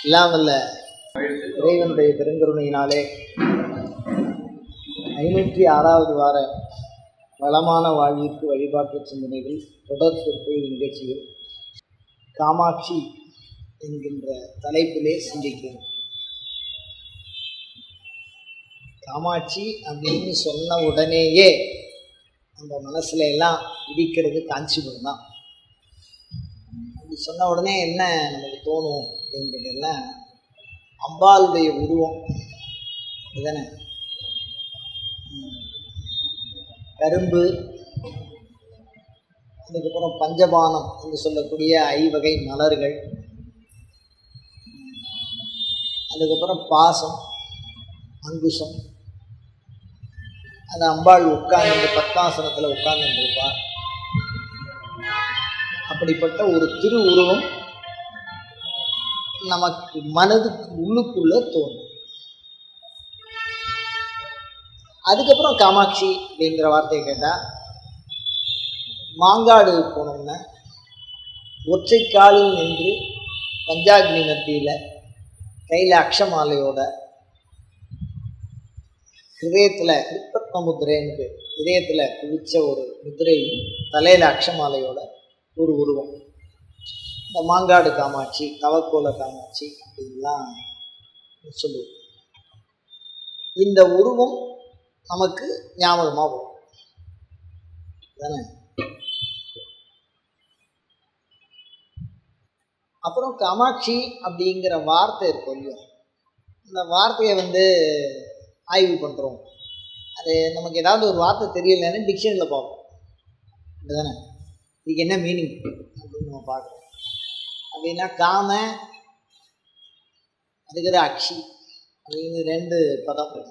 எல்லாம் வல்ல இறைவனுடைய பெருங்கருணையினாலே 506வது வார வளமான வாழ்விற்கு வழிபாட்டு சிந்தனைகள் தொடர் சொற்பொழிவு நிகழ்ச்சியில் காமாட்சி என்கின்ற தலைப்பிலே சிந்திக்கிறோம். காமாட்சி அப்படின்னு சொன்ன உடனேயே நம்ம மனசுல எல்லாம் இடிக்கிறது காஞ்சிபுரம் தான். அப்படி சொன்ன உடனே என்ன நமக்கு தோணும் அப்படின்றதெல்லாம் அம்பாளுடைய உருவம் இதுதானே. கரும்பு, அதுக்கப்புறம் பஞ்சபானம் என்று சொல்லக்கூடிய 5 வகை மலர்கள், அதுக்கப்புறம் பாசம், அங்குசம். அந்த அம்பாள் உட்கார்ந்து பத்மாசனத்தில் உட்கார்ந்துருப்பார். அப்படிப்பட்ட ஒரு திரு உருவம் நமக்கு மனதுக்கு உள்ளுக்குள்ள தோணும். அதுக்கப்புறம் காமாட்சி அப்படிங்கிற வார்த்தையை கேட்டால், மாங்காடு போனோம்னா ஒற்றை காலில் நின்று பஞ்சாக்னி மத்தியில் கையில் அக்ஷமாலையோட, ஹிருதயத்தில் கிருப்பத்ம முத்திரைன்னு இதயத்தில் குவிச்ச ஒரு முத்திரையும் தலையில் அக்ஷமாலையோட ஒரு உருவம். இந்த மாங்காடு காமாட்சி, தவக்கோல காமாட்சி அப்படின்லாம் சொல்லுவோம். இந்த உருவம் நமக்கு ஞாபகமாக வரும் தானே. அப்புறம் காமாட்சி அப்படிங்கிற வார்த்தை இருக்கும் இல்லையா, அந்த வார்த்தையை ஆய்வு பண்ணுறோம். அது நமக்கு ஏதாவது ஒரு வார்த்தை தெரியலைன்னு டிக்ஷனரியில் பார்ப்போம் தானே. இதுக்கு என்ன மீனிங் அப்படின்னு நம்ம பார்க்குறோம். அப்படின்னா காம, அதுக்கு அக்ஷி அப்படின்னு 2 பதம்.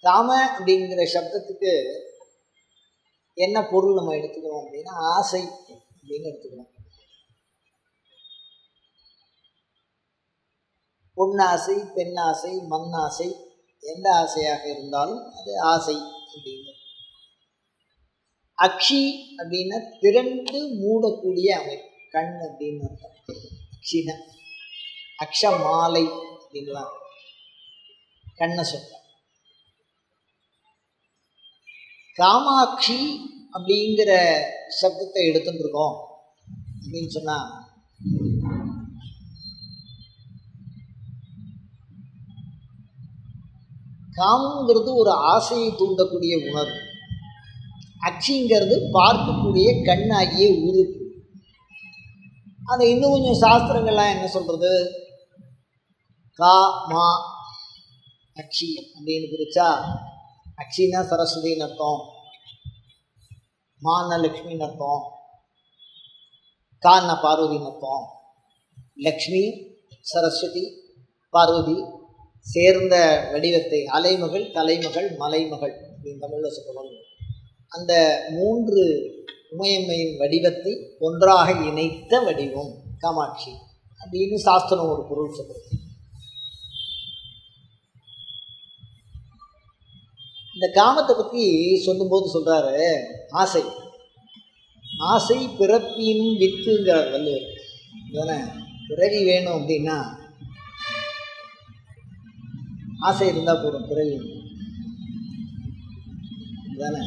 காம அப்படிங்கிற சப்தத்துக்கு என்ன பொருள் நம்ம எடுத்துக்கிறோம் அப்படின்னா ஆசை அப்படின்னு எடுத்துக்கிறோம். பொன்னாசை, பெண்ணாசை, மண்ணாசை, எந்த ஆசையாக இருந்தாலும் அது ஆசை அப்படின்னு. அக்ஷி அப்படின்னா திரண்டு மூடக்கூடிய அமைப்பு, கண் அப்படின்னு அர்த்தம். அக்ஷின அக்ஷ மாலை அப்படின்லாம் கண்ணை சொல்றோம். காமாட்சி அப்படிங்கிற சப்தத்தை எடுத்துட்டு இருக்கோம் அப்படின்னு சொன்னா, காமங்கிறது ஒரு ஆசையை தூண்டக்கூடிய உணர்வு. அக்ஷிங்கிறது பார்க்கக்கூடிய கண்ணாகிய உறுப்பு. அதை இன்னும் கொஞ்சம் சாஸ்திரங்கள்லாம் என்ன சொல்றது, கா மா அக்ஷி அப்படின்னு பிரிச்சா, அக்ஷினா சரஸ்வதின்னு அர்த்தம், மான லக்ஷ்மின்னு அர்த்தம், கான்னா பார்வதின்னு அர்த்தம். லக்ஷ்மி, சரஸ்வதி, பார்வதி சேர்ந்த வடிவத்தை அலைமகள், தலைமகள், மலைமகள் அப்படின்னு தமிழில் சொல்லணும். அந்த 3 உமையம்மையின் வடிவத்தை ஒன்றாக இணைத்த வடிவம் காமாட்சி அப்படின்னு சாஸ்திரம் ஒரு பொருள் சொல்றது. இந்த காமத்தை பற்றி சொல்லும்போது சொல்றாரு, ஆசை ஆசை பிறப்பினும் வித்துங்கிறார் வள்ளுவர். தானே, பிறவி வேணும் அப்படின்னா ஆசை இருந்தால் போதும், பிறவி தானே.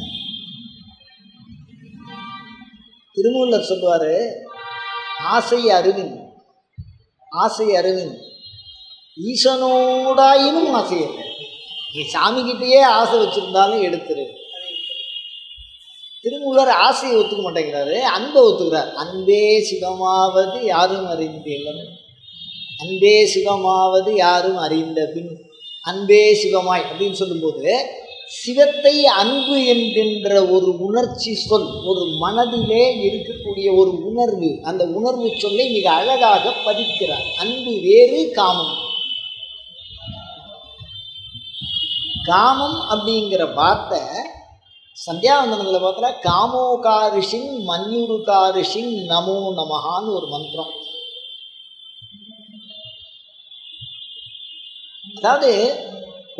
திருமூலர் சொல்லுவார், ஆசை அறிவின், ஆசை அறிவின் ஈசனோடாயினும் ஆசை இல்லை. நீ சாமிக்கிட்டேயே ஆசை வச்சுருந்தாலும் எடுத்துரு. திருமூலர் ஆசையை ஒத்துக்க மாட்டேங்கிறாரு, அன்பை ஒத்துக்கிறார். அன்பே சிவமாவது யாரும் அறிந்தேன், அன்பே சிவமாவது யாரும் அறிந்த பின் அன்பே சிவமாய் அப்படின்னு சொல்லும்போது, சிவத்தை அன்பு என்கின்ற ஒரு உணர்ச்சி சொல், ஒரு மனதிலே இருக்கக்கூடிய ஒரு உணர்வு, அந்த உணர்வு சொல்லை மிக அழகாக பதிக்கிறார். அன்பு வேறு, காமம். காமம் அப்படிங்கிற வார்த்தை சந்தியாவந்தனத்தில் பார்த்தா, காமோகாரிஷின் மன்யுருகாரிஷின் நமோ நமஹான்னு ஒரு மந்திரம். அதாவது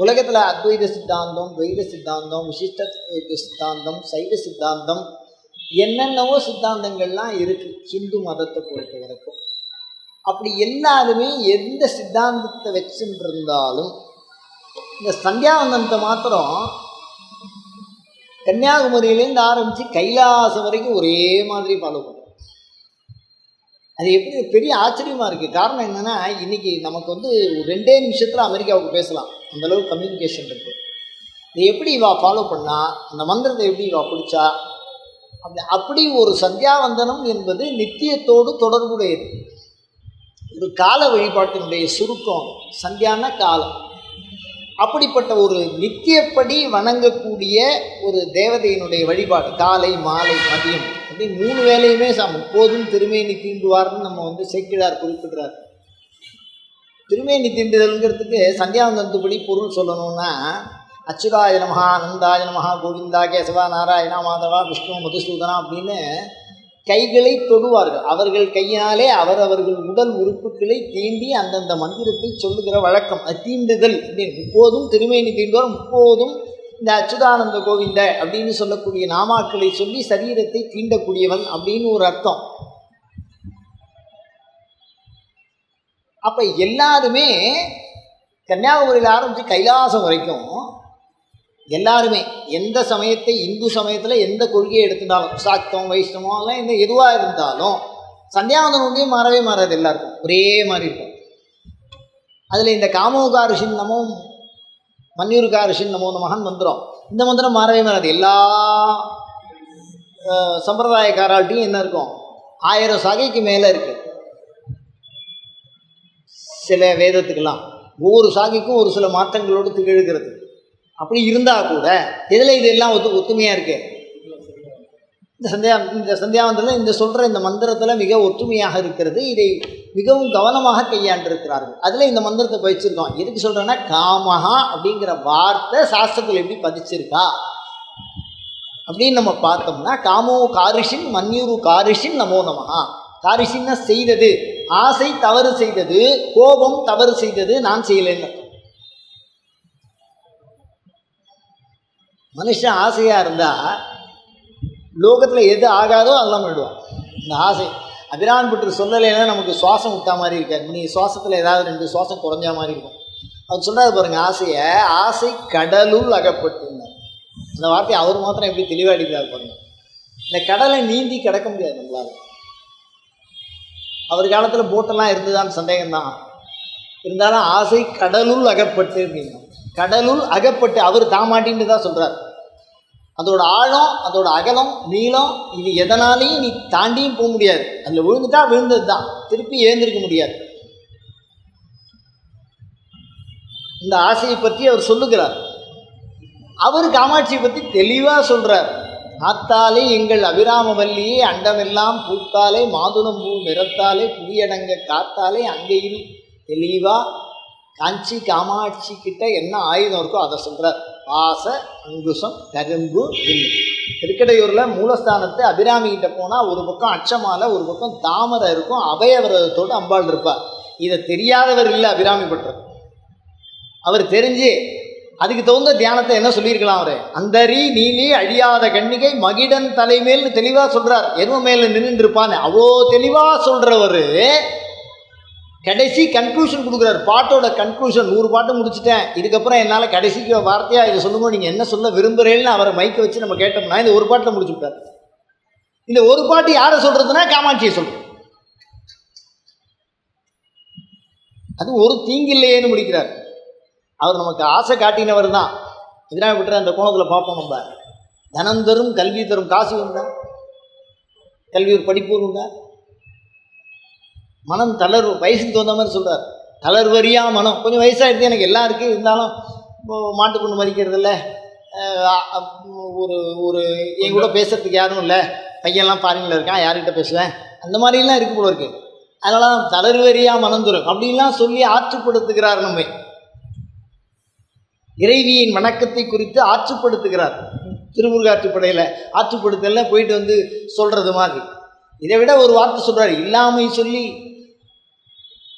உலகத்தில் அத்வைத சித்தாந்தம், துவைத சித்தாந்தம், விசிஷ்ட சித்தாந்தம், சைவ சித்தாந்தம், என்னென்னவோ சித்தாந்தங்கள்லாம் இருக்குது ஹிந்து மதத்தை பொறுத்த வரைக்கும். அப்படி எல்லாருமே எந்த சித்தாந்தத்தை வச்சுட்டு இருந்தாலும் இந்த சந்தியாவந்தனத்தை மாத்திரம் கன்னியாகுமரியிலேருந்து ஆரம்பித்து கைலாசம் வரைக்கும் ஒரே மாதிரி ஃபாலோ பண்ணுறோம். அது எப்படி பெரிய ஆச்சரியமாக இருக்குது. காரணம் என்னென்னா, இன்றைக்கி நமக்கு வந்து 2 நிமிஷத்தில் அமெரிக்காவுக்கு பேசலாம், அந்தளவுக்கு கம்யூனிகேஷன் இருக்குது. இதை எப்படி இவா ஃபாலோ பண்ணால், அந்த மந்திரத்தை எப்படி இவா பிடிச்சா, அப்படி ஒரு சந்தியாவந்தனம் என்பது நித்தியத்தோடு தொடர்புடையது. ஒரு கால வழிபாட்டினுடைய சுருக்கம் சந்தியான காலம். அப்படிப்பட்ட ஒரு நித்தியப்படி வணங்கக்கூடிய ஒரு தேவதையினுடைய வழிபாடு காலை மாலை மதியம் அப்படி 3 வேளையுமே எப்போதும் திருமேனி தீண்டுவார்னு நம்ம வந்து சேக்கிழார் குறிப்பிடுறார். திருமேனி தீண்டுதல்ங்கிறதுக்கு சந்தியாவந்தனத்துப்படி பொருள் சொல்லணும்னா, அச்சுதாய நமஹா, அனந்தாய நமஹா, கோவிந்தா, கேசவா, நாராயணா, மாதவா, விஷ்ணு, மதுசூதனா அப்படின்னு கைகளை தொடுவார்கள். அவர்கள் கையினாலே அவரவர்கள் உடல் உறுப்புகளை தீண்டி அந்தந்த மந்திரத்தை சொல்லுகிற வழக்கம். அது தீண்டுதல் அப்படின்னு. இப்போதும் திருமேனி தீண்டுவார். இப்போதும் இந்த அச்சுதானந்த கோவிந்த அப்படின்னு சொல்லக்கூடிய நாமாக்களை சொல்லி சரீரத்தை தீண்டக்கூடியவன் அப்படின்னு ஒரு அர்த்தம். அப்போ எல்லாருமே கன்னியாகுமரியில் ஆரம்பித்து கைலாசம் வரைக்கும் எல்லாருமே எந்த சமயத்தை, இந்து சமயத்தில் எந்த கொள்கையை எடுத்துட்டாலும், சாக்தம் வைஷ்ணவம் எல்லாம் இந்த எதுவாக இருந்தாலும் சந்தியாவந்தனம் மாறவே மாறாது. எல்லாருக்கும் ஒரே மாதிரி இருக்கும். அதில் இந்த காமோகாரிஷின் நமோ மன்யூருகாரிஷின் நமோ நமகன் மந்திரம், இந்த மந்திரம் மாறவே மாறாது. எல்லா சம்பிரதாயக்காரால்ட்டையும் என்ன இருக்கும், 1000 சாகைக்கு மேலே இருக்குது. சில வேதத்துக்கெல்லாம் ஒவ்வொரு சாகைக்கும் ஒரு சில மாற்றங்களோடு திகழ்கிறது. அப்படி இருந்தால் கூட இதில் இதெல்லாம் ஒத்துமையாக இருக்குது. இந்த சந்தியாவந்தத்தில் இந்த சொல்கிற இந்த மந்திரத்தில் மிக ஒற்றுமையாக இருக்கிறது. இதை மிகவும் கவனமாக கையாண்டிருக்கிறார்கள். அதில் இந்த மந்திரத்தை பதிச்சிருக்கோம். எதுக்கு சொல்கிறேன்னா, காமஹா அப்படிங்கிற வார்த்தை சாஸ்திரத்தில் எப்படி பதிச்சிருக்கா அப்படின்னு நம்ம பார்த்தோம்னா, காமோ காரிஷின் மன்யூரு காரிஷின் நமோ நமஹா. காரிஷின்னா செய்தது, ஆசை தவறு செய்தது, கோபம் தவறு செய்தது, நான் செய்யலைன்னு. மனுஷன் ஆசையாக இருந்தால் லோகத்தில் எது ஆகாதோ அதெல்லாம் பண்ணிடுவான். இந்த ஆசை அபிராமி பற்றி சொல்லலைன்னா நமக்கு சுவாசம் விட்டா மாதிரி இருக்காது. நீ சுவாசத்தில் ஏதாவது 2 சுவாசம் குறைஞ்சா மாதிரி இருக்கும். அவர் சொல்கிறாரு பாருங்கள், ஆசை கடலுள் அகப்பட்டுனார். அந்த வார்த்தையை அவர் மாத்திரம் எப்படி தெளிவாக அடிக்கிறார் பாருங்கள். இந்த கடலை நீந்தி கிடக்க முடியாது நம்மளால். அவர் காலத்தில் போட்டெல்லாம் இருந்துதான்னு சந்தேகம்தான். இருந்தாலும் ஆசை கடலுள் அகப்பட்டு அப்படின்னா, கடலுள் அகப்பட்டு அவர் தாமாட்டின்னு தான் சொல்கிறார். அதோட ஆழம், அதோட அகலம், நீளம், இது எதனாலையும் நீ தாண்டியும் போக முடியாது. அதில் விழுந்துட்டா விழுந்தது தான், திருப்பி எழுந்திருக்க முடியாது. இந்த ஆசையை பற்றி அவர் சொல்லுகிறார். அவர் காமாட்சியை பற்றி தெளிவாக சொல்கிறார். ஆத்தாலே எங்கள் அபிராமவல்லியே, அண்டமெல்லாம் பூத்தாலே, மாதுளம் பூ நிறத்தாலே, புவியடங்க காத்தாலே, அங்கேயில் தெளிவாக காஞ்சி காமாட்சி கிட்ட என்ன ஆயுதம் இருக்கோ அதை சொல்கிறார். பாச, அங்குசம், கரும்பு, வில். திருக்கடையூரில் மூலஸ்தானத்தை அபிராமிகிட்ட போனால் ஒரு பக்கம் அச்சமாலை, ஒரு பக்கம் தாமரை இருக்கும். அபயவிரதத்தோடு அம்பாள் இருப்பார். இதை தெரியாதவர் இல்லை அபிராமி பட்டர். அவர் தெரிஞ்சு அதுக்கு தகுந்த தியானத்தை என்ன சொல்லியிருக்கலாம். அவர் அந்தரி நீலி அழியாத கன்னிகை மகிடன் தலைமேல்னு தெளிவாக சொல்கிறார். எரும மேலே நின்று இருப்பான்னு அவ்வளோ தெளிவாக சொல்கிறவர் கடைசி கன்க்ளூஷன் கொடுக்குறாரு. பாட்டோட கன்க்ளூஷன் 100 பாட்டு முடிச்சுட்டேன், இதுக்கப்புறம் என்னால் கடைசிக்கு வார்த்தையாக இதை சொல்லும்போது நீங்கள் என்ன சொல்ல விரும்புகிறேன்னு அவரை மைக்க வச்சு நம்ம கேட்டோம்னா இந்த ஒரு பாட்டில் முடிச்சு விட்டார். இந்த ஒரு பாட்டு யாரை சொல்கிறதுனா காமாட்சியை சொல்கிறோம். அது ஒரு தீங்கில்லையேன்னு முடிக்கிறார். அவர் நமக்கு ஆசை காட்டினவர் தான். எதிராக விட்டுற அந்த கோணத்தில் பார்ப்போம். நம்ம தனம் தரும் கல்வி தரும் காசு உண்டா, கல்வி ஒரு படிப்பு உண்டா, மனம் தளர்வு, வயசுக்கு தகுந்த மாதிரி சொல்கிறார். தளர்வரியா மனம். கொஞ்சம் வயசாகிடுது, எனக்கு எல்லாம் இருக்குது, இருந்தாலும் மாட்டுக்கொண்டு மதிக்கிறதில்ல, ஒரு என் கூட பேசுகிறதுக்கு யாரும் இல்லை, பையன்லாம் ஃபாரினில் இருக்கான், யார்கிட்ட பேசுவேன், அந்த மாதிரிலாம் இருக்கு போல இருக்குது. அதனால தான் தளர்வரியா மனம் தரும் அப்படின்லாம் சொல்லி ஆற்றுப்படுத்துகிறார். நம்மை இறைவியின் வணக்கத்தை குறித்து ஆற்றுப்படுத்துகிறார். திருமுருகாற்றுப்படையில் ஆற்றுப்படுத்தல போயிட்டு வந்து சொல்கிறது மாதிரி. இதை விட ஒரு வார்த்தை சொல்கிறார். இல்லாமை சொல்லி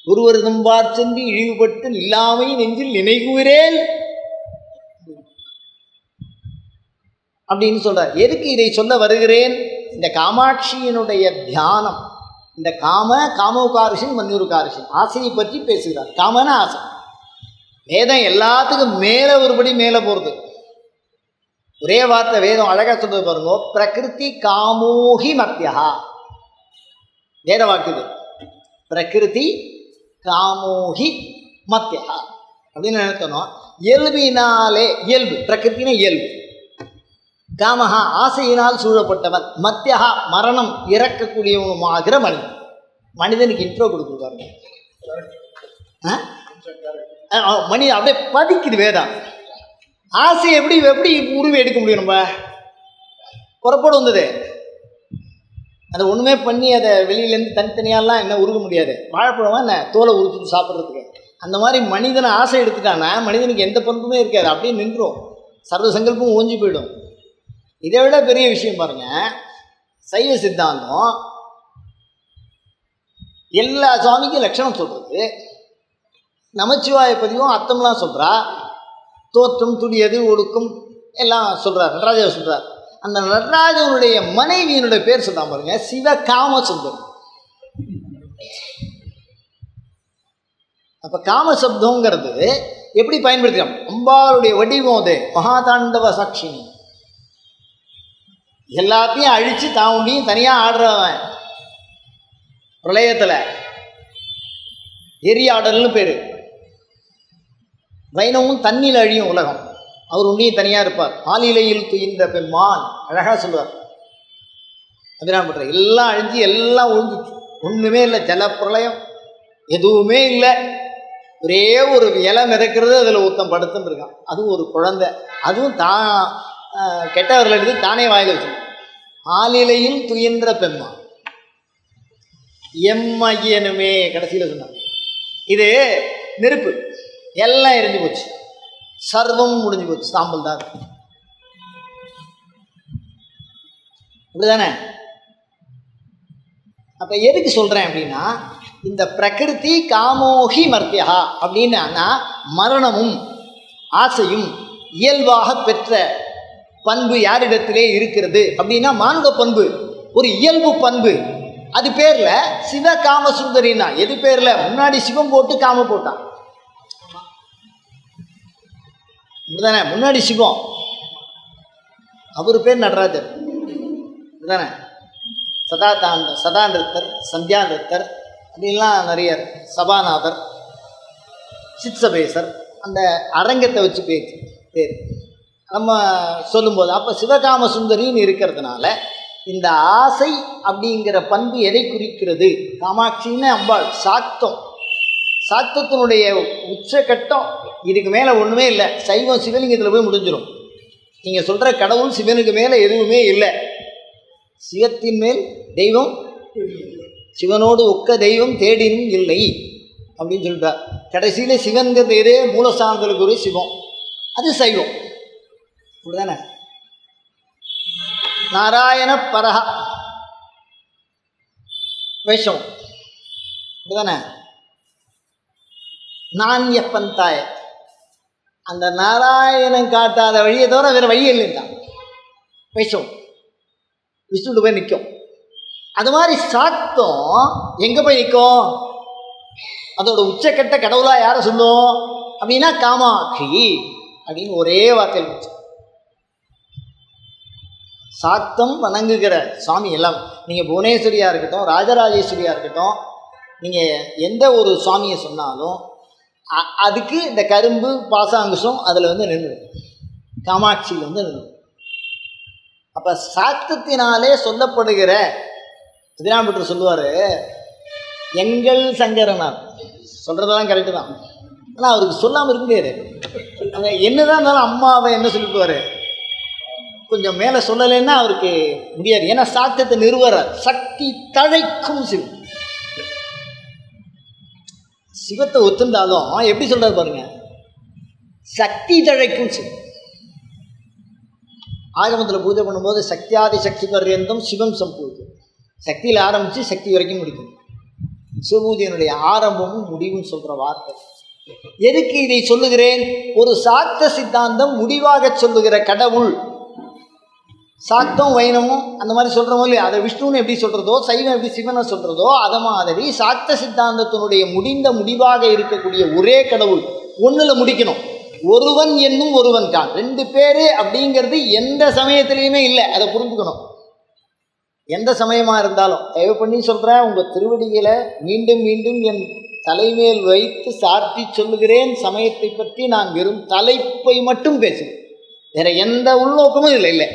ஒருவர் தம்பார் சென்று இழிவுபட்டு இல்லாமை நெஞ்சில் நினைவுகிறேன் அப்படின்னு சொல்கிறார். எதுக்கு இதை சொல்ல வருகிறேன் இந்த காமாட்சியினுடைய தியானம், இந்த காமோகாரிஷன் மன்யூருகாரிஷன் ஆசையை பற்றி பேசுகிறார். காமன ஆசை. வேதம் எல்லாத்துக்கும் மேலே ஒருபடி மேலே போகிறது. ஒரே வார்த்தை வேதம் அழகாக சொல்றது பாருங்க, பிரகிருதி காமோஹி மத்தியா. வேத வாக்குது பிரகிருதி காமோஹி மத்தியா அப்படின்னு நினைத்தோம். இயல்பினாலே, இயல்பு பிரகிருத்தின இயல்பு, காமஹா ஆசையினால் சூழப்பட்டவன், மத்தியா மரணம் இறக்கக்கூடியவனுமாகிற மனிதன். மனிதனுக்கு இன்ட்ரோ கொடுக்குறாங்க. மனிதன் அப்படியே பதிக்குது வேதம். ஆசை எப்படி எப்படி உருவி எடுக்க முடியும்? நம்ம புறப்பட வந்தது அதை ஒன்றுமே பண்ணி அதை வெளியிலேருந்து தனித்தனியாலாம் என்ன உருக முடியாது. வாழைப்பழமாக என்ன தோலை உருச்சு சாப்பிட்றதுக்கு. அந்த மாதிரி மனிதனை ஆசை எடுத்துட்டானா மனிதனுக்கு எந்த பண்புமே இருக்காது, அப்படியே நின்றும், சர்வ சங்கல்பமும் ஓஞ்சி போயிடும். இதை விட பெரிய விஷயம் பாருங்க, சைவ சித்தாந்தம் எல்லா சுவாமிக்கும் லட்சணம் சொல்கிறது. நமச்சிவாய பதிவும் அர்த்தம்லாம் சொல்கிறா, தோற்றம் துடியது ஒடுக்கும் எல்லாம் சொல்கிறார். நடராஜர் சொல்கிறார். அந்த நடராஜனுடைய மனைவியினுடைய பேர் சொல்கிறான் பாருங்க, சிவகாமசுந்தரி. அப்போ காமசப்தங்கிறது எப்படி பயன்படுத்திக்கலாம்? அம்பாளுடைய வடிவம் அது, மகாதாண்டவ சாட்சினி. எல்லாத்தையும் அழித்து தான் உண்டியும் தனியாக ஆடுறவன். பிரளயத்தில் எரியாடல்னு பேர். வைணவமும் தண்ணியில் அழியும் உலகம், அவர் உண்டியும் தனியாக இருப்பார். ஆலிலையில் துயின்ற பெம்மான் அழகாக சொல்லுவார். அப்படின்னா பண்ற எல்லாம் அழிஞ்சு எல்லாம் ஒழிஞ்சிச்சு, ஒன்றுமே இல்லை. ஜலப்பிரளயம் எதுவுமே இல்லை. ஒரே ஒரு இலை மிதக்கிறது, அதில் ஒருத்தன் படுத்துன்னு இருக்கான். அதுவும் ஒரு குழந்தை, அதுவும் தான் கெட்டவர்கள் எடுத்து தானே வாயில் வச்சு. ஆலிலையில் துயின்ற பெம்மான் எம்மையனுமே கடைசியில் சொன்னாங்க. இது நெருப்பு, எல்லாம் எரிஞ்சு போச்சு, சர்வம் முடிஞ்சு போச்சு, சாம்பல் தான். அப்படிதானே? அப்போ எதுக்கு சொல்கிறேன் அப்படின்னா, இந்த பிரகிருதி காமோகி மர்த்தியா அப்படின்னா மரணமும் ஆசையும் இயல்பாக பெற்ற பண்பு யாரிடத்திலே இருக்கிறது அப்படின்னா மானுட பண்பு, ஒரு இயல்பு பண்பு. அது பேரில் சிவ காமசுந்தரின்னா எது பேரில்? முன்னாடி சிவம் போட்டு காம போட்டான். இப்படிதானே? முன்னாடி சிவம், அவர் பேர் நடராஜர். இப்படிதானே? சதா நிறுத்தர், சந்தியா நிறுத்தர் அப்படின்லாம் நிறைய, சபாநாதர், சித்சபேசர், அந்த அரங்கத்தை வச்சு பேர் நம்ம சொல்லும்போது அப்போ சிவகாம சுந்தரின்னு இருக்கிறதுனால இந்த ஆசை அப்படிங்கிற பண்பு எதை குறிக்கிறது? காமாட்சின்னு அம்பாள் சாக்தம், சாக்தத்தினுடைய உச்சக்கட்டம். இதுக்கு மேலே ஒன்றுமே இல்லை. சைவம் சிவலிங்கத்தில் போய் முடிஞ்சிடும். நீங்கள் சொல்கிற கடவுள் சிவனுக்கு மேலே எதுவுமே இல்லை. சிவத்தின் மேல் தெய்வம், சிவனோடு ஒக்க தெய்வம் தேடினும் இல்லை அப்படின்னு சொல்லிட்டார். கடைசியில் சிவன்கிறது எதே மூலஸ்தானத்தில் ஒரு சிவம், அது சைவம். அப்படிதானே? நாராயண பரஹா வைஷ்ணவம். அப்படிதானே? நான்ய பந்தாய, அந்த நாராயணன் காட்டாத வழியை தவிர வேறு வழி இல்லைன்றான் வைஷ்ணவம். விஷ்ணுட்டு போய் நிற்கும். அது மாதிரி சாக்தம் எங்கே போய் நிற்கும்? அதோட உச்சக்கட்ட கடவுளாக யாரை சொல்லும் அப்படின்னா காமாட்சி அப்படின்னு ஒரே வார்த்தையில் வச்சு. சாக்தம் வணங்குகிற சுவாமி எல்லாம், நீங்கள் புவனேஸ்வரியாக இருக்கட்டும், ராஜராஜேஸ்வரியாக இருக்கட்டும், நீங்கள் எந்த ஒரு சுவாமியை சொன்னாலும் அதுக்கு இந்த கரும்பு பாசாங்குஷம் அதில் வந்து நின்று, காமாட்சியில் வந்து நின்று. அப்போ சாக்தத்தினாலே சொல்லப்படுகிற திருநாம்பற்று சொல்லுவார், எங்கள் சங்கரனார் சொல்கிறதெல்லாம் கரெக்டு தான். ஆனால் அவருக்கு சொல்லாமல் இருக்க முடியாது. அங்கே என்ன தான் இருந்தாலும் அம்மாவை என்ன சொல்லிட்டுவார், கொஞ்சம் மேலே சொல்லலைன்னா அவருக்கு முடியாது. ஏன்னா சாக்தத்தை நிறுவறார். சக்தி தழைக்கும் சிவம். சிவத்தை ஒத்துந்தாலும் எப்படி சொல்றாரு பாருங்க, சக்தி தழைக்கும் சிவம். ஆகமத்தில் பூஜை பண்ணும்போது சக்தியாதி சக்தி பர்யந்தம் சிவம் சம்பூஜை, சக்தியில் ஆரம்பித்து சக்தி வரைக்கும் முடிக்கும். சிவபூஜையினுடைய ஆரம்பமும் முடிவும் சொல்கிற வார்த்தை. எதுக்கு இதை சொல்லுகிறேன்? ஒரு சாக்த சித்தாந்தம் முடிவாக சொல்லுகிற கடவுள் சாக்தம் வைணவம் அந்த மாதிரி சொல்கிறோமோ இல்லையா, அதை விஷ்ணுன்னு எப்படி சொல்கிறதோ, சைவம் எப்படி சிவனை சொல்கிறதோ, அதை மாதிரி சாக்த சித்தாந்தத்தினுடைய முடிவாக இருக்கக்கூடிய ஒரே கடவுள் ஒன்றில் முடிக்கணும். ஒருவன் என்னும் ஒருவன் தான், 2 பேர் அப்படிங்கிறது எந்த சமயத்திலையுமே இல்லை. அதை புரிஞ்சுக்கணும். எந்த சமயமாக இருந்தாலும் தயவு பண்ணி சொல்கிறேன், உங்கள் திருவடிகளை மீண்டும் மீண்டும் என் தலைமேல் வைத்து சார்த்தி சொல்லுகிறேன். சமயத்தை பற்றி நான் வெறும் தலைப்பை மட்டும் பேசுகிறேன், வேறு எந்த உள்நோக்கமும் இல்லை. இல்லை,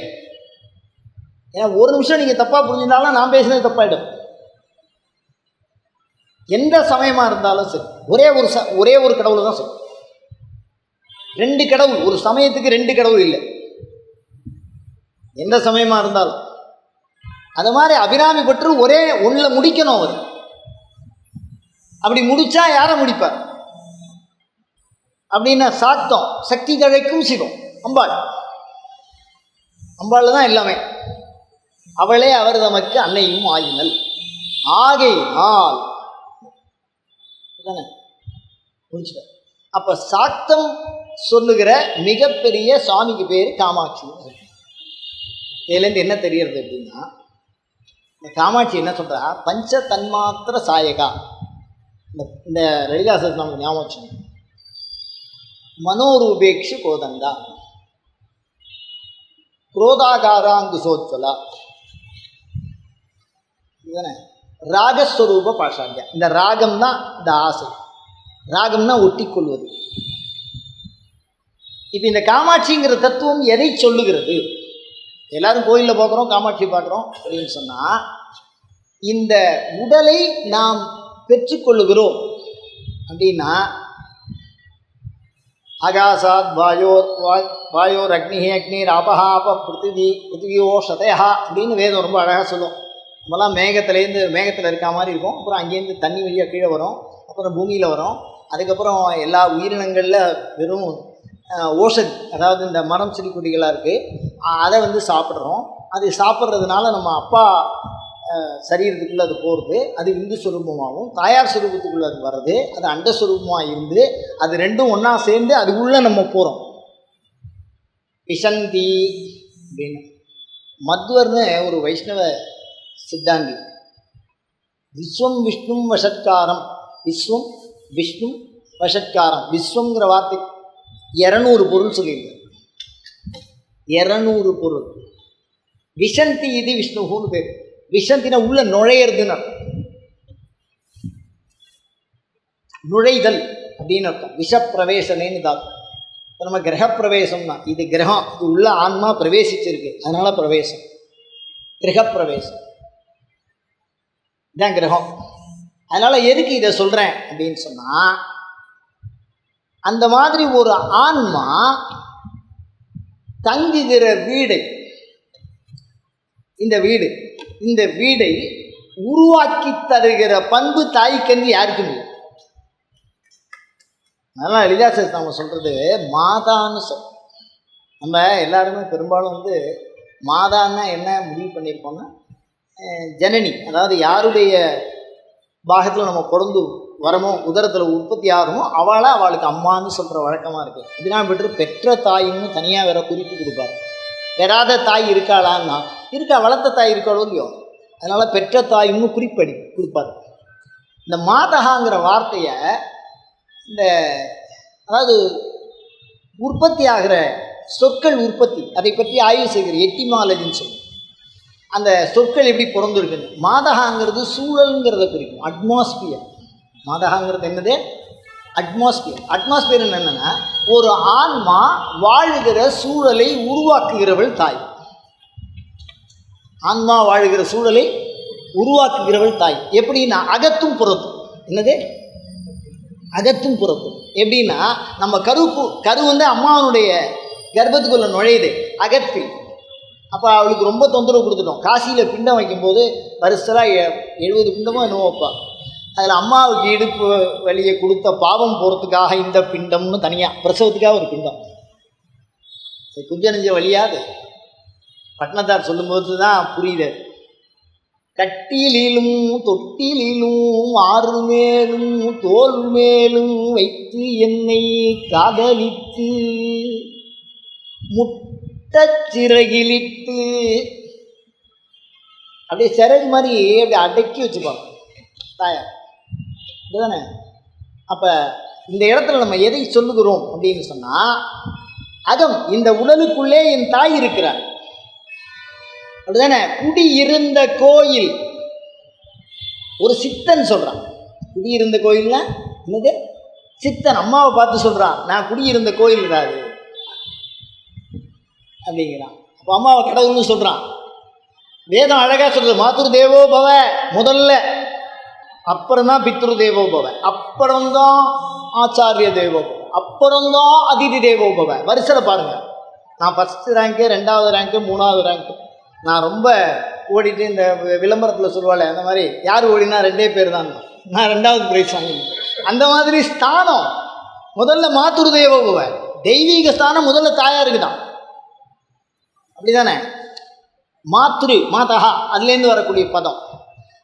ஏன்னா ஒரு நிமிஷம் நீங்கள் தப்பாக புரிஞ்சிருந்தாலும் நான் பேசுனது தப்பாயிடும். எந்த சமயமாக இருந்தாலும் சரி, ஒரே ஒரு கடவுள் தான் சொல்லும். 2 கடவுள், ஒரு சமயத்துக்கு 2 கடவுள் இல்லை, எந்த சமயமாக இருந்தாலும். அது மாதிரி அபிராமி பற்று ஒரே ஒன்றில் முடிக்கணும். அவர் அப்படி முடிச்சா யாரை முடிப்பார் அப்படின்னா, சாத்தம் சக்தி தழைக்கும் சிவம் அம்பாள் தான் எல்லாமே. அவளே அவர் தமக்கு அன்னையும் ஆயினல் ஆகையினால் முடிச்சுட்டார். அப்போ சாத்தம் சொல்லுகிற மிகப்பெரிய சுவாமிக்கு பேர் காமாட்சி. இதுலேருந்து என்ன தெரியறது அப்படின்னா, இந்த காமாட்சி என்ன சொல்கிறா, பஞ்ச தன்மாத்திர சாயகா. இந்த லலிதாசஸ் நமக்கு ஞாபகம் வச்சுங்க. மனோரூபேக்ஷ கோதண்டா, குரோதாகாராங்குசோத்வலா, இதுதானே ராகஸ்வரூப பாஷாண்டியா. இந்த ராகம்னா இந்த ஆசை, ராகம்னா ஒட்டிக்கொள்வது. இப்போ இந்த காமாட்சிங்கிற தத்துவம் எதை சொல்லுகிறது? எல்லாரும் கோயிலில் பார்க்குறோம், காமாட்சி பார்க்குறோம் அப்படின்னு சொன்னால், இந்த உடலை நாம் பெற்றுக்கொள்ளுகிறோம் அப்படின்னா, ஆகாசாத் வாயோர் அக்னிர் ஆபஹாப பிருத்திவியோ சதயா அப்படின்னு வேதம் ரொம்ப அழகாக சொல்லும். நம்மலாம் மேகத்தில் இருக்க மாதிரி இருக்கும். அப்புறம் அங்கேருந்து தண்ணி வழியாக கீழே வரும், அப்புறம் பூமியில் வரும். அதுக்கப்புறம் எல்லா உயிரினங்களில் வெறும் ஓஷதி, அதாவது இந்த மரம் செடி கொடிகளாக இருக்குது, அதை சாப்பிட்றோம். அது சாப்பிட்றதுனால நம்ம அப்பா சரீரத்துக்குள்ளே அது போகிறது, அது இந்து சுரூபமாகவும் தாயார் சுரூபத்துக்குள்ளே அது வர்றது, அது அண்ட சுரூபமாக இருந்து அது ரெண்டும் ஒன்றா சேர்ந்து அதுக்குள்ளே நம்ம போகிறோம். விசந்தி அப்படின்னு மத்வர்னு ஒரு வைஷ்ணவ சித்தாந்தி, விஸ்வம் விஷ்ணு வஷட்காரம், விஸ்வம் விஷ்ணு வஷட்காரம், விஸ்வங்கிற வார்த்தை 200 பொருள் சொல்லியிருக்கார். 200 பொருள். விசந்தி இது விஷ்ணுன்னு பேர். விசந்தினா உள்ள நுழையிறதுன்னு நுழைதல் அப்படின்னு அர்த்தம். விஷப்பிரவேசனேன்னு தான். இப்போ நம்ம கிரகப்பிரவேசம்னா, இது கிரகம், இது உள்ள ஆன்மா பிரவேசிச்சிருக்கு, அதனால பிரவேசம், கிரகப்பிரவேசம் இதான் கிரகம். அதனால் எதுக்கு இதை சொல்கிறேன் அப்படின்னு சொன்னால், அந்த மாதிரி ஒரு ஆன்மா தங்குகிற வீடை, இந்த வீடை உருவாக்கி தருகிற பண்பு தாய்க்கன்று யாருக்கும் இல்லை. அதனால் லலிதாசஸ் நம்ம சொல்கிறது மாதான்னு நம்ம எல்லாருமே பெரும்பாலும் மாதான்னா என்ன முடிவு பண்ணியிருப்போம்னா, ஜனனி, அதாவது யாருடைய பாகத்தில் நம்ம பிறந்து வரமோ, உதரத்தில் உற்பத்தி ஆகிறோமோ அவளுக்கு அம்மான்னு சொல்கிற வழக்கமாக இருக்குது. இதனால் பெற்று பெற்ற தாயின்னு தனியாக வேற குறிப்பு கொடுப்பார். பெறாத தாய் இருக்காளான்னா இருக்கா, வளர்த்த தாய் இருக்காளோ இல்லையோ, அதனால் பெற்ற தாயின்னு குறிப்படி கொடுப்பார். இந்த மாதகாங்கிற வார்த்தையை அதாவது உற்பத்தி ஆகிற சொற்கள் உற்பத்தி, அதை பற்றி ஆய்வு செய்கிற எட்டிமாலஜின்னு சொல்லுவோம். அந்த சொற்கள் எப்படி பிறந்திருக்குன்னு. மாதகாங்கிறது சூழலுங்கிறத குறிக்கும், அட்மாஸ்பியர். மாதகாங்கிறது என்னது? அட்மாஸ்பியர். அட்மாஸ்பியர் என்னென்னா, ஒரு ஆன்மா வாழுகிற சூழலை உருவாக்குகிறவள் தாய். ஆன்மா வாழுகிற சூழலை உருவாக்குகிறவள் தாய். எப்படின்னா அகத்தும் புறத்தும். என்னது? அகத்தும் புறத்தும். எப்படின்னா, நம்ம கரு அம்மாவனுடைய கர்ப்பத்துக்குள்ளே நுழையுது அகத்தில். அப்போ அவளுக்கு ரொம்ப தொந்தரவு கொடுத்துட்டோம். காசியில் பிண்டம் வைக்கும்போது வருஷலாக 70 பிண்டமோ என்னவோ வைப்பாள். அதில் அம்மாவுக்கு இடுப்பு வலியை கொடுத்த பாவம் போகிறதுக்காக இந்த பிண்டம்னு தனியாக, பிரசவத்துக்காக ஒரு பிண்டம். குஞ்ச வழியாது பட்னத்தார் சொல்லும்போது தான் புரியுது. கட்டிலும் தொட்டிலும் ஆறு மேலும் தோல் மேலும் வைத்து என்னை காதலித்து முட்ட சிறகிலிட்டு அப்படியே சிறகு மாதிரி அப்படி அடக்கி வச்சுப்பாங்க தாயார். இதுதானே? அப்போ இந்த இடத்துல நம்ம எதை சொல்லுகிறோம் அப்படின்னு சொன்னால், அகம் இந்த உடலுக்குள்ளே என் தாய் இருக்கிறார், அப்படிதானே? குடியிருந்த கோயில் ஒரு சித்தன் சொல்கிறான். குடியிருந்த கோயில்னா என்னது? சித்தன் அம்மாவை பார்த்து சொல்கிறான், நான் குடியிருந்த கோயில் தான் அப்படிங்கிறான். அப்போ அம்மாவை கடவுள்னு சொல்கிறான். வேதம் அழகாக சொல்கிறது, மாத்ரு தேவோ பவ முதல்ல, அப்புறம்தான் பித்ரு தேவோ பவ, அப்புறம்தான் ஆச்சாரிய தேவோ பவ, அப்புறம்தான் அதிதி தேவோ பவ. வரிசையில் பாருங்கள், நான் ஃபஸ்ட்டு ரேங்க்கு, 2வது ரேங்க்கு, 3வது ரேங்க்கு. நான் ரொம்ப ஓடிட்டு இந்த விளம்பரத்தில் சொல்லுவாள் அந்த மாதிரி, யார் ஓடினா 2 பேர் தான், நான் 2வது ப்ரைஸ் வாங்கினேன். அந்த மாதிரி ஸ்தானம் முதல்ல மாத்ரு தேவோ பவ, தெய்வீக ஸ்தானம் முதல்ல தாயாருக்கு தான். அப்படி தானே? மாத்ரு மாதா அதுலேருந்து வரக்கூடிய பதம்.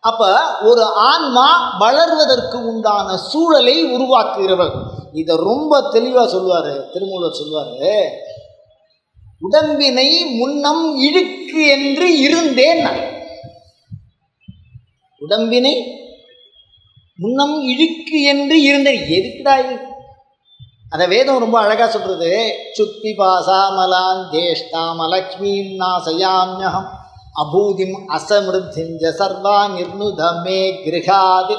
அப்போ ஒரு ஆன்மா வளர்வதற்கு உண்டான சூழலை உருவாக்குகிறவர். இதை ரொம்ப தெளிவாக சொல்லுவார் திருமூலர். சொல்லுவார், உடம்பினை முன்னம் இழுக்கு என்று இருந்தேன். உடம்பினை முன்னம் இழுக்கு என்று இருந்தேன். எதுக்குடா இது? அதை வேதம் ரொம்ப அழகாக சொல்கிறது. சுத்தி பாசாமலான் ஜேஷ்டாம் அலக்ஷ்மீம் நாசயாம்யகம் அபூதிம் அசமிருத்திஞ்ச சர்வா நிர்ணுதமே கிரகாது.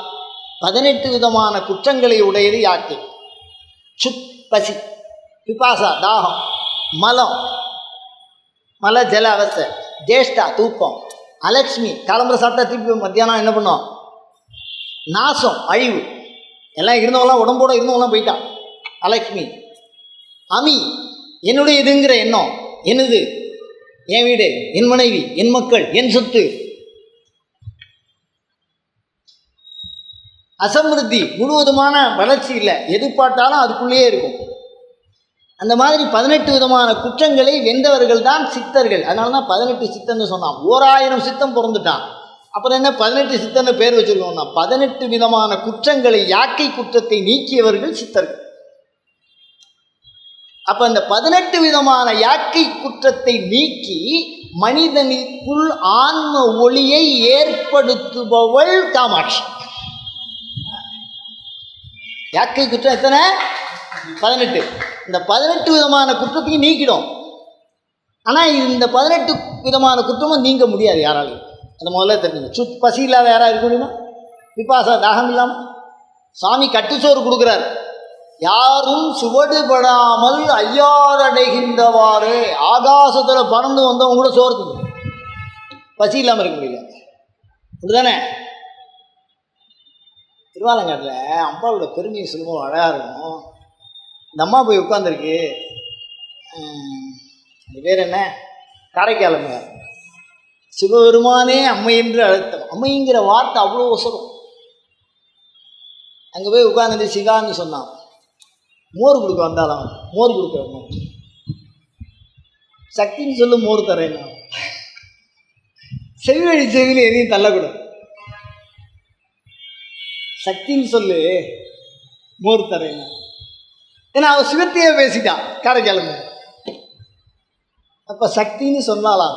18 விதமான குற்றங்களை உடையது யாக்கை. சுத் பசி, பிபாசா தாகம், மலம் மல ஜல அவஸ்தை, ஜேஷ்டா தூக்கம், அலக்ஷ்மி காலம்புற சாப்பிட்டா திருப்பி மத்தியானம் என்ன பண்ணோம்? நாசம் அழிவு. எல்லாம் இருந்தவங்களாம் உடம்போடு இருந்தவங்களாம் போயிட்டான் அலக்ஷ்மி. அமி என்னுடைய இதுங்கிற எண்ணம், என்னது? என் வீடு, என் மனைவி, என் மக்கள், என் சொத்து. அசமிருத்தி முழுவதுமான வளர்ச்சி இல்லை, எது பார்த்தாலும் அதுக்குள்ளேயே இருக்கும். அந்த மாதிரி 18 விதமான குற்றங்களை வென்றவர்கள் தான் சித்தர்கள். அதனால தான் 18 சித்தன்னு சொன்னான். 1000 சித்தம் பிறந்துட்டான். அப்புறம் என்ன 18 சித்தன்னு பேர் வச்சுருக்கோம்னா, 18 விதமான குற்றங்களை, யாக்கை குற்றத்தை நீக்கியவர்கள் சித்தர்கள். அப்போ அந்த 18 விதமான யாக்கை குற்றத்தை நீக்கி மனிதனுக்குள் ஆன்ம ஒளியை ஏற்படுத்துபவள் காமாட்சி. யாக்கை குற்றம் எத்தனை? 18. இந்த 18 விதமான குற்றத்தையும் நீக்கிடும். ஆனால் இந்த 18 விதமான குற்றமும் நீங்க முடியாது யாராலையும். அந்த முதல்ல தெரிஞ்சுங்க. பசி இல்லாத யாராக இருக்க முடியுமா? பிபாசா தாகம் இல்லாமல் சாமி கட்டுச்சோறு கொடுக்குறாரு. யாரும் சுவடுபடாமல் ஐயாரடைகின்றவாறு ஆகாசத்தில் பறந்து வந்தவங்க கூட சோறு பசி இல்லாமல் இருக்க முடியல. அப்படிதானே? திருவாலங்காட்டில் அம்பாவோட பெருமையை சொல்லும்போது அழகாக இருக்கும். இந்த அம்மா போய் உட்காந்துருக்கு, அது பேர் என்ன, காரைக்காலங்க. சிவபெருமானே அம்மை என்று அழைத்தோம். அம்மைங்கிற வார்த்தை அவ்வளோ ஒசரும். அங்கே போய் உட்காந்துட்டு சிகான்னு சொன்னான். மோர் கொடுக்க வந்தாலும் மோர் கொடுக்க சக்தின்னு சொல்லு, மோர் தரேன். செவிவழி செவியில் எதையும் தள்ளக்கூடாது. சக்தின்னு சொல்லு, மோர் தரேன். ஏன்னா அவன் சிவத்தையே பேசிட்டான் காரைக்காலங்க. அப்போ சக்தின்னு சொன்னாலாம்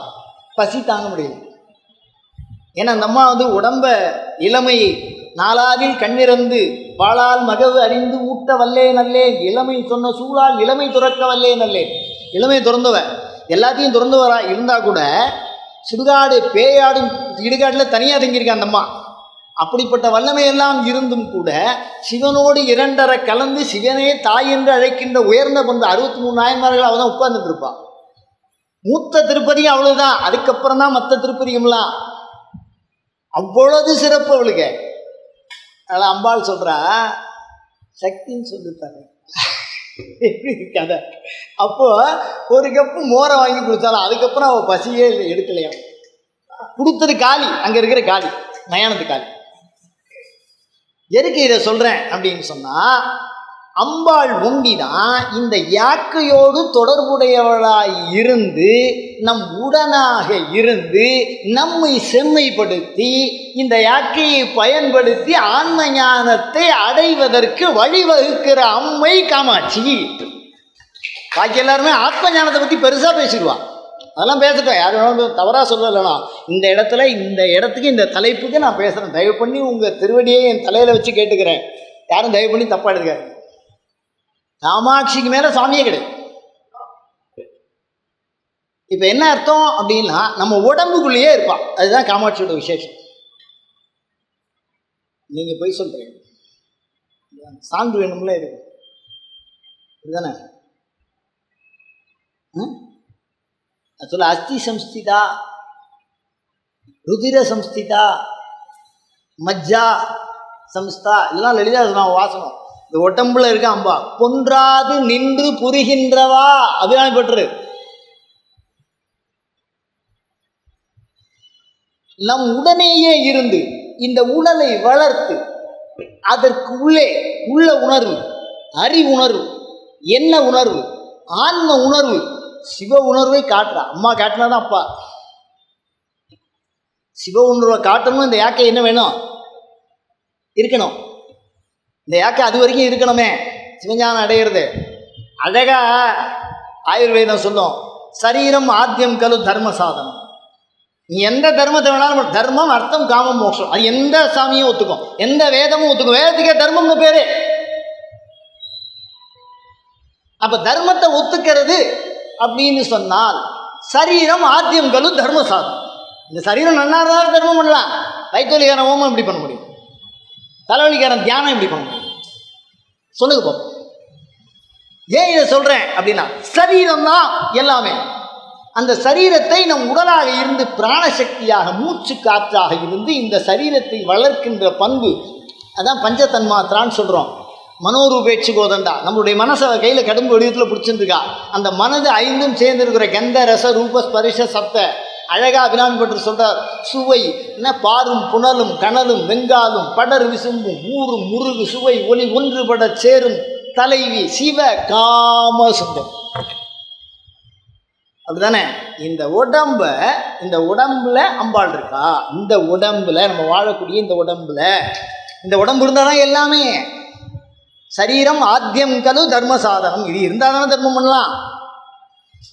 பசி தாங்க முடியும். ஏன்னா அந்த அம்மா உடம்ப இளமையை நாளாவில் கண்ணிறந்து வாளால் மகவு அறிந்து ஊட்ட வல்லே நல்லே, இளமை சொன்ன சூழால் இளமை துறக்க வல்லே நல்லே. இளமை திறந்தவ, எல்லாத்தையும் திறந்தவரா இருந்தால் கூட சுடுகாடு பேயாடும் இடுகாட்டில் தனியாக தங்கியிருக்க அந்த அம்மா. அப்படிப்பட்ட வல்லமையெல்லாம் இருந்தும் கூட சிவனோடு 2.5 கலந்து சிவனே தாய் என்று அழைக்கின்ற உயர்ந்த பந்து 63 நாயன்மார்கள் அவள் தான் உட்கார்ந்துட்டு இருப்பாள். மூத்த திருப்பதியும் அவ்வளவுதான். அதுக்கப்புறம் தான் மற்ற திருப்பதியும்லாம். அவ்வளவு சிறப்பு அவளுக்கு. அதனால் அம்பாள் சொல்கிறா, சக்தின்னு சொல்லித்தாங்க கதை. அப்போ ஒரு கப்பு மோரை வாங்கி கொடுத்தாலும் அதுக்கப்புறம் அவள் பசியே எடுக்கலையாம். கொடுத்தது காளி, அங்கே இருக்கிற காளி, மயானத்து காளி. எதுக்கு இதை சொல்கிறேன் அப்படின்னு சொன்னால், அம்பாள் ஒண்டிதான் இந்த யாக்கையோடு தொடர்புடையவளாய் இருந்து நம் உடனாக இருந்து நம்மை செம்மைப்படுத்தி இந்த யாக்கையை பயன்படுத்தி ஆன்ம ஞானத்தை அடைவதற்கு வழிவகுக்கிற அம்மை காமாட்சி. பாக்கி எல்லாருமே ஆத்ம ஞானத்தை பற்றி பெருசாக பேசிடுவா. அதெல்லாம் பேசட்டும், யார் வேணாலும் தவறாக சொல்லலைண்ணா. இந்த இடத்துக்கு இந்த தலைப்புக்கு நான் பேசுகிறேன். தயவு பண்ணி உங்கள் திருவடியை என் தலையில் வச்சு கேட்டுக்கிறேன். யாரும் தயவு பண்ணி தப்பாக எடுக்காது. காமாட்சிக்கு மேலே சாமியே கிடையாது. இப்போ என்ன அர்த்தம் அப்படின்னா, நம்ம உடம்புக்குள்ளேயே இருப்பான். அதுதான் காமாட்சியோட விசேஷம். நீங்கள் போய் சொல்கிறீங்க, சான்று வேணும்ல இருக்கு, இதுதானே சொல்ல. அஸ்தி சம்ஸ்திதா, ருதிர சம்ஸ்திதா, மஜ்ஜா சம்ஸ்தா, இதெல்லாம் லலிதா வாசனம். இந்த உடம்புல இருக்க அம்பா பொன்றாது நின்று புரிகின்றவா அபிராமி. நம் உடனேயே இருந்து இந்த உடலை வளர்த்து அதற்கு உள்ளே உள்ள உணர்வு, அறிவுணர்வு, என்ன உணர்வு, ஆன்ம உணர்வு, சிவ உணர்வை காட்டுறா. அம்மா காட்டினாதான் அப்பா. சிவ உணர்வை காட்டணும். இந்த யாக்கை என்ன வேணும்? இருக்கணும். இந்த யாக்கை அது வரைக்கும் இருக்கணுமே சிவஞானம் அடையிறது. அழகா ஆயுர்வேதம் சொல்லும், சரீரம் ஆத்தியம் கலு தர்ம சாதனம். நீ எந்த தர்மத்தை வேணாலும், தர்மம் அர்த்தம் காமம் மோட்சம், அது எந்த சாமியும் ஒத்துக்கும், எந்த வேதமும் ஒத்துக்கும். வேதத்துக்கே தர்மம்னு பேரு. அப்ப தர்மத்தை ஒத்துக்கிறது அப்படின்னு சொன்னால் சரீரம் ஆத்தியம் கலு தர்ம சாதனம். இந்த சரீரம் நல்லா இருந்தாலும் தர்மம் பண்ணலாம். வயிற்றுவலிக்காரன் ஹோமம் இப்படி பண்ண முடியும், தலைவலிக்காரன் தியானம் இப்படி பண்ண முடியும். சொல்லுங்க பாப்போம். ஏன் இதை சொல்றேன் அப்படின்னா, சரீரம் தான் எல்லாமே. அந்த சரீரத்தை நம் உடலாக இருந்து பிராணசக்தியாக, மூச்சு காற்றாக இருந்து இந்த சரீரத்தை வளர்க்கின்ற பண்பு, அதான் பஞ்சதன்மாத்திரான்னு சொல்கிறோம். மனோரூபேட்சி கோதண்டா. நம்மளுடைய மனசை கையில் கடும்பு வடிவத்தில் பிடிச்சிருந்துக்கா. அந்த மனது ஐந்தும் சேர்ந்திருக்கிற கந்த ரச ரூப ஸ்பரிச சப்த அழகா அபிராமி பற்றி சொல்கிறார். சுவை என்ன, பாரும் புனலும் கனலும் வெங்காலும் படர் விசும்பும் ஊரும் முருகு சுவை ஒளி ஒன்றுபட சேரும் தலைவி சிவ காம சுந்தம். அப்படிதானே? இந்த உடம்புல அம்பாள் இருக்கா. இந்த உடம்புல நம்ம வாழக்கூடிய இந்த உடம்பு இருந்தால் தான் எல்லாமே. சரீரம் ஆத்தியம் கலு தர்ம சாதனம். இது இருந்தால் தானே தர்மம் பண்ணலாம்.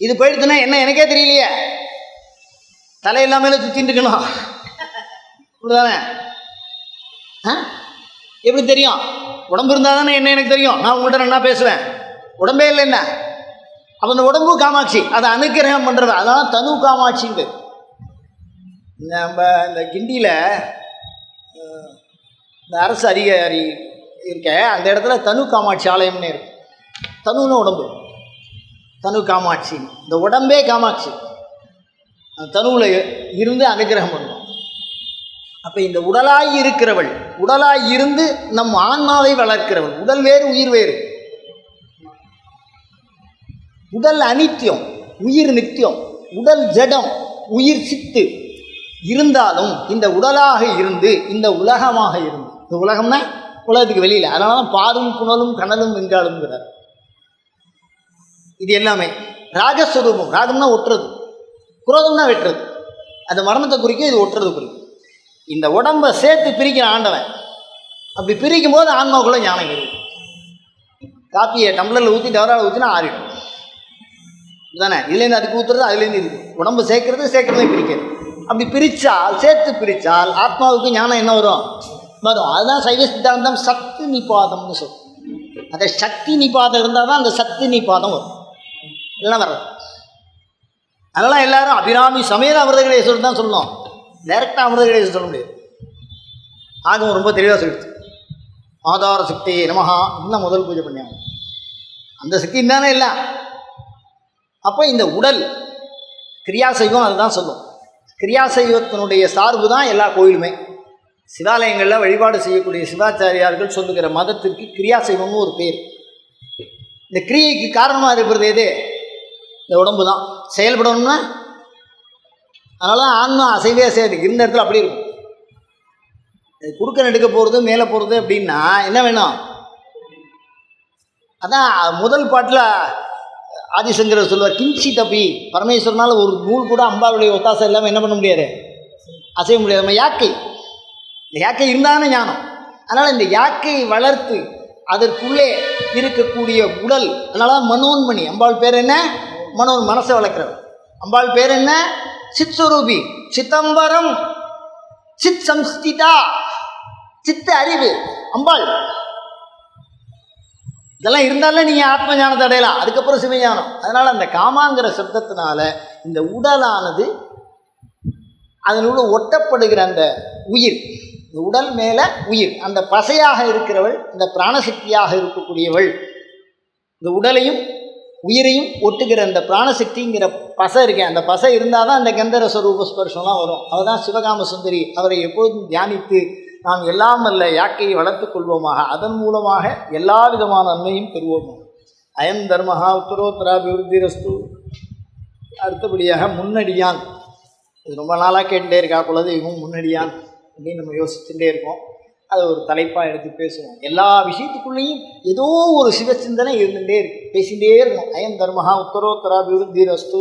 இது போயிடுச்சுன்னா என்ன எனக்கே தெரியலையே, தலை இல்லாமல் சுற்றிட்டு இருக்கணும். அப்படிதானே? எப்படி தெரியும்? உடம்பு இருந்தால் தானே என்ன எனக்கு தெரியும். நான் உங்கள்கிட்ட என்ன பேசுவேன், உடம்பே இல்லை என்ன. அப்போ அந்த உடம்பு காமாட்சி, அதை அனுக்கிரகம் பண்ணுறது. அதனால தனு காமாட்சிங்க. நம்ம இந்த கிண்டியில் இந்த அரசு அதிகாரி இருக்க அந்த இடத்துல தனு காமாட்சி ஆலயம்னு இருக்கு. தனுன்னு உடம்பு, தனு காமாட்சி. இந்த உடம்பே காமாட்சி. அந்த தனுவில் இருந்து அனுக்கிரகம் பண்ணுவோம். அப்போ இந்த உடலாய் இருக்கிறவள், உடலாய் இருந்து நம் ஆன்மாவை வளர்க்கிறவள். உடல் வேறு, உயிர் வேறு. உடல் அனித்தியம், உயிர் நித்தியம். உடல் ஜடம், உயிர் சித்து. இருந்தாலும் இந்த உடலாக இருந்து இந்த உலகமாக இருந்து, இந்த உலகம்னா உலகத்துக்கு வெளியில். அதனால தான் பாரும் புனலும் கனலும் வெங்காலும்ங்கிறார். இது எல்லாமே ராகஸ்வரூபம். ராகம்னா ஒட்டுறது, குரோதம்னா வெட்டுறது. அந்த மரணத்தை குறிக்கும், இது ஒட்டுறது குறிக்கும். இந்த உடம்பை சேர்த்து பிரிக்கிற ஆண்டவன். அப்படி பிரிக்கும் போது ஆன்மாவுக்குள்ள ஞானம் இருக்கும். காப்பியை டம்ளரில் ஊற்றி டவரால் ஊற்றினா ஆறிடும். இதுதானே? இதுலேருந்து அதுக்கு ஊற்றுறது, அதுலேருந்து இருக்குது. உடம்பு சேர்க்கறது பிரிக்கிறது. அப்படி பிரித்தால், சேர்த்து பிரித்தால் ஆத்மாவுக்கு ஞானம் என்ன வரும்? அதுதான் சைவ சித்தாந்தம் சக்தி நிபாதம்னு சொல்லும். அந்த சக்தி நிபாதம் இருந்தால் தான் அந்த சக்தி நிபாதம் வரும். இல்லைன்னா வர்றது. அதெல்லாம் எல்லாரும் அபிராமி சமேத அமிர்தகடேஸ்வரர் தான் சொல்லணும். டைரெக்டாக அமிர்தகடேஸ்வரர் சொல்ல முடியாது. ஆகும் ரொம்ப தெளிவாக சொல்லிடுச்சு. ஆதார சக்தி நமஹா இன்னும் முதல் பூஜை பண்ணியாங்க. அந்த சக்தி தானே இல்லை. அப்போ இந்த உடல் கிரியாசைவம் அதுதான் சொல்லும். கிரியாசைவத்தினுடைய சார்பு தான் எல்லா கோயிலுமே. சிவாலயங்களில் வழிபாடு செய்யக்கூடிய சிவாச்சாரியார்கள் சொல்லுகிற மதத்திற்கு கிரியாசைவம்னு ஒரு பேர். இந்த கிரியைக்கு காரணமாக இருக்கிறது எது? இந்த உடம்பு தான். செயல்படணும்னா அதனால ஆன்மா அசைவே அசையாது. இருந்த இடத்துல அப்படி இருக்கும். குறுக்க நெடுக்க போகிறது, மேலே போகிறது அப்படின்னா என்ன வேணும்? அதான் முதல் பாட்டில் ஆதிசங்கரர் சொல்லுவார், கிஞ்சி தப்பி பரமேஸ்வரனால் ஒரு நூல் கூட அம்பாளுடைய ஒத்தாசை இல்லாமல் என்ன பண்ண முடியாது, அசைய முடியாது. நம்ம யாக்கை, இந்த யாக்கை இருந்தானே ஞானம். அதனால் இந்த யாக்கையை வளர்த்து அதற்குள்ளே இருக்கக்கூடிய உடல், அதனால தான் மனோன்மணி. அம்பாள் பேர் என்ன? மனசை வளர்க்குறவர். அம்பாள் பேர் என்ன? சித் சுரூபி, சிதம்பரம், சித் சம்ஸ்திதா, சித்த அறிவு அம்பாள். இதெல்லாம் இருந்தாலே நீங்கள் ஆத்ம ஞானத்தை அடையலாம், அதுக்கப்புறம் சிவஞானம். அதனால் அந்த காமாங்கிற சப்தத்தினால இந்த உடலானது அதனோடு ஒட்டப்படுகிற அந்த உயிர், இந்த உடல் மேலே உயிர், அந்த பசையாக இருக்கிறவள், இந்த பிராணசக்தியாக இருக்கக்கூடியவள், இந்த உடலையும் உயிரையும் ஒட்டுகிற அந்த பிராணசக்திங்கிற பசை இருக்கேன். அந்த பசை இருந்தால் தான் அந்த கந்தரச ரூபஸ்பர்ஷம்லாம் வரும். அவர்தான் சிவகாம சுந்தரி. அவரை எப்போதும் தியானித்து நாம் எல்லாம் அல்ல யாக்கையை வளர்த்து கொள்வோமாக, அதன் மூலமாக எல்லா விதமான நன்மையும் பெறுவோமாக. அயம் தர்மஹா உத்தரோத்தராபிவிருத்திரஸ்து. அடுத்தபடியாக முன்னடியான். இது ரொம்ப நாளாக கேட்டுகிட்டே இருக்கா குலதெய்வம் முன்னடியான் அப்படின்னு நம்ம யோசிச்சுட்டே இருக்கோம். அதை ஒரு தலைப்பாக எடுத்து பேசுவோம். எல்லா விஷயத்துக்குள்ளேயும் ஏதோ ஒரு சிவச்சிந்தனை இருந்துகிட்டே இருக்கு, பேசிகிட்டே இருக்கணும். அயம் தர்மஹா உத்தரோத்தராபிவிருத்திரஸ்து.